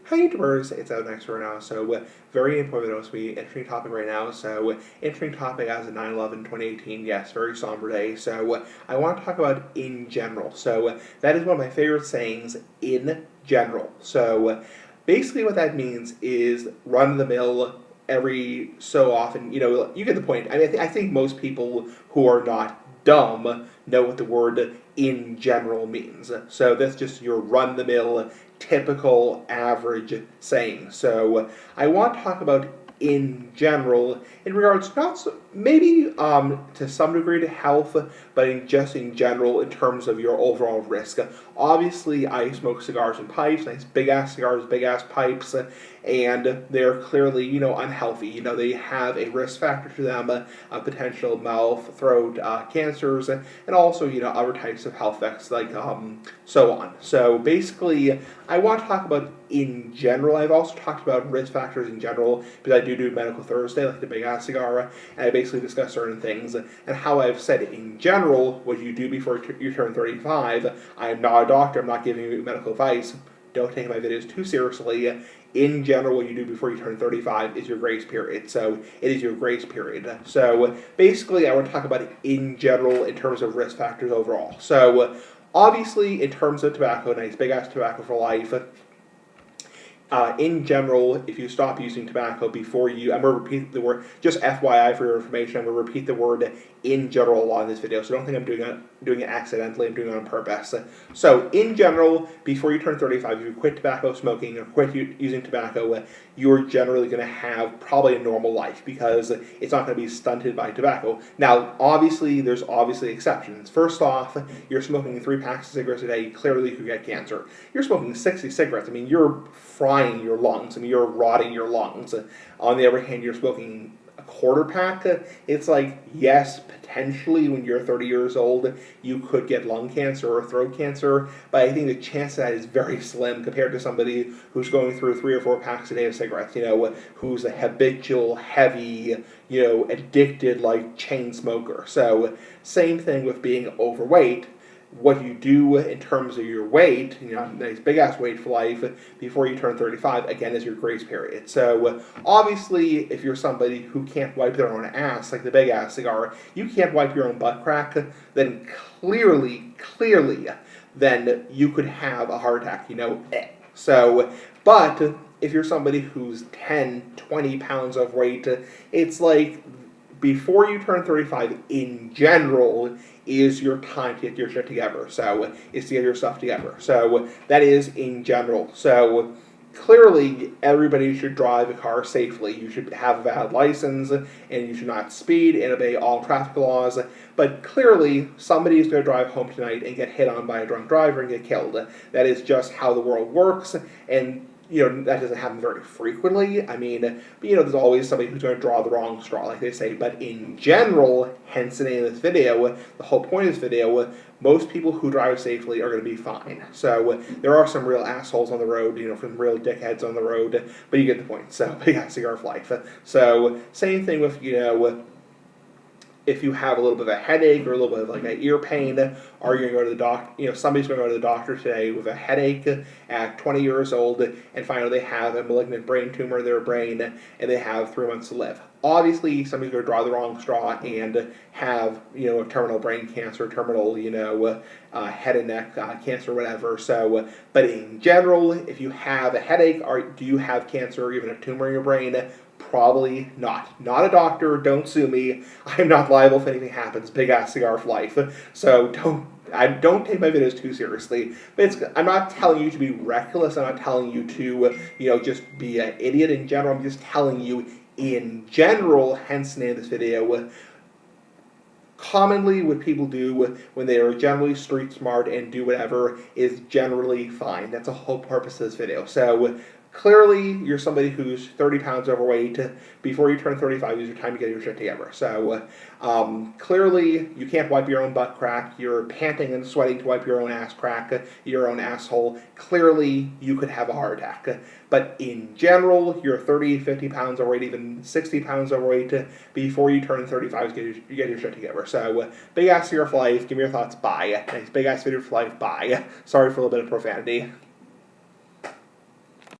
Hi YouTubers, it's out next right now. Very informative, interesting topic right now. Interesting topic as of 9/11 2018. Yes, very somber day. I want to talk about in general. That is one of my favorite sayings, in general. Basically what that means is run of the mill every so often. You get the point. I think most people who are not dumb know what the word in general means. So that's just your run the mill, typical, average saying. I want to talk about in general in regards not so, maybe to some degree to health, but just in general in terms of your overall risk. Obviously, I smoke cigars and pipes, nice big ass cigars, big ass pipes, and they're clearly unhealthy. They have a risk factor to them, potential mouth, throat cancers, and also other types of health effects like so on. So basically, I want to talk about in general. I've also talked about risk factors in general because I do Medical Thursday, like the big ass cigar, and I basically discuss certain things and how I've said in general what you do before you turn 35. I am not a doctor. I'm not giving you medical advice. Don't take my videos too seriously. In general, what you do before you turn 35 is your grace period. So it is your grace period. So basically, I want to talk about it in general in terms of risk factors overall. Obviously, in terms of tobacco, nice big ass tobacco for life. In general, if you stop using tobacco before I'm going to repeat the word, just FYI for your information, I'm going to repeat the word in general a lot in this video, so don't think I'm doing it accidentally, I'm doing it on purpose. So, in general, before you turn 35, if you quit tobacco smoking or quit using tobacco, you're generally going to have probably a normal life because it's not going to be stunted by tobacco. Now, obviously, there's exceptions. First off, you're smoking 3 packs of cigarettes a day, clearly you could get cancer. You're smoking 60 cigarettes, you're frying your lungs, you're rotting your lungs. On the other hand, you're smoking a quarter pack, it's like, yes, potentially when you're 30 years old, you could get lung cancer or throat cancer, but I think the chance of that is very slim compared to somebody who's going through 3 or 4 packs a day of cigarettes, who's a habitual, heavy, addicted, like, chain smoker. So, same thing with being overweight. What you do in terms of your weight, nice big ass weight for life before you turn 35, again, is your grace period. So obviously, if you're somebody who can't wipe their own ass, like the big ass cigar, you can't wipe your own butt crack, then clearly, then you could have a heart attack, but if you're somebody who's 10, 20 pounds overweight, it's like before you turn 35, in general, is your time to get your shit together. So, is to get your stuff together. So, that is in general. So, clearly, everybody should drive a car safely. You should have a valid license, and you should not speed and obey all traffic laws. But clearly, somebody is going to drive home tonight and get hit on by a drunk driver and get killed. That is just how the world works, and that doesn't happen very frequently. But there's always somebody who's going to draw the wrong straw, like they say. But in general, hence the name of this video, the whole point of this video, most people who drive safely are going to be fine. So there are some real assholes on the road, some real dickheads on the road, but you get the point. So, big ass cigar for life. So, same thing with, if you have a little bit of a headache or a little bit of like an ear pain, are you going to go to the doctor? Somebody's going to go to the doctor today with a headache at 20 years old and find out they have a malignant brain tumor in their brain and they have 3 months to live. Obviously, somebody's going to draw the wrong straw and have, a terminal brain cancer, terminal, head and neck cancer, whatever. So, but in general, if you have a headache, do you have cancer or even a tumor in your brain? Probably not. Not a doctor, don't sue me. I'm not liable if anything happens. Big ass cigar for life. So don't take my videos too seriously. But I'm not telling you to be reckless. I'm not telling you to, just be an idiot in general. I'm just telling you in general, hence the name of this video, commonly what people do when they are generally street smart and do whatever is generally fine. That's the whole purpose of this video. So clearly, you're somebody who's 30 pounds overweight. Before you turn 35 is your time to get your shit together. So, clearly, you can't wipe your own butt crack. You're panting and sweating to wipe your own ass crack, your own asshole. Clearly, you could have a heart attack. But in general, you're 30, 50 pounds overweight, even 60 pounds overweight. Before you turn 35, you get your shit together. So, big ass cigar for life. Give me your thoughts. Bye. Nice big ass video for life. Bye. Sorry for a little bit of profanity.